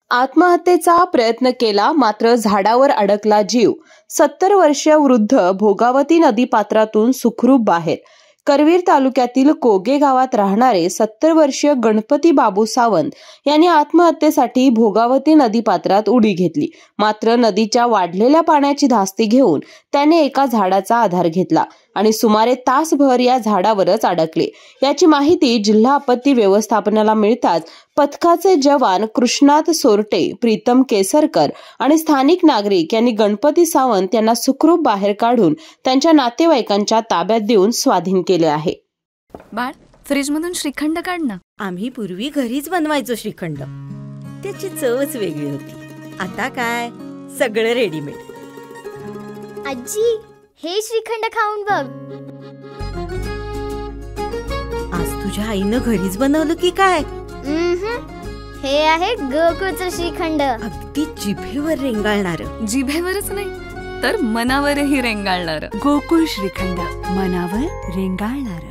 आत्महत्येचा प्रयत्न केला मात्र झाडावर अडकला जीव. 70 वर्षीय वृद्ध भोगावती नदीपात्रातून सुखरूप बाहेर. करवीर तालुक्यातील कोगे गावात राहणारे 70 वर्षीय गणपती बाबू सावंत यांनी आत्महत्येसाठी भोगावती नदीपात्रात उडी घेतली. मात्र नदीच्या वाढलेल्या पाण्याची धास्ती घेऊन त्याने एका झाडाचा आधार घेतला आणि सुमारे तासभर या झाडावरच अडकले. याची माहिती जिल्हा आपत्ती व्यवस्थापनाला मिळताच पथकाचे जवान कृष्णात सोरटे, प्रीतम केसरकर आणि स्थानिक नागरिक यांनी गणपती सावंत यांना सुखरूप बाहेर काढून त्यांच्या नातेवाईकांच्या ताब्यात देऊन स्वाधीन केले आहे. बाळ, फ्रीज मधून श्रीखंड काढ ना. आम्ही पूर्वी घरीच बनवायचो श्रीखंड. त्याची चवच वेगळी होती. आता काय सगळं रेडीमेड. आजी, हे श्रीखंड खाऊन बघ. आज तुझ्या आईनं घरीच बनवलं की काय? हे आहे गोकुळचं श्रीखंड. अगदी जिभेवर रेंगाळणार. जिभेवरच नाही तर मनावरही रेंगाळणार. गोकुळ श्रीखंड, मनावर रेंगाळणार.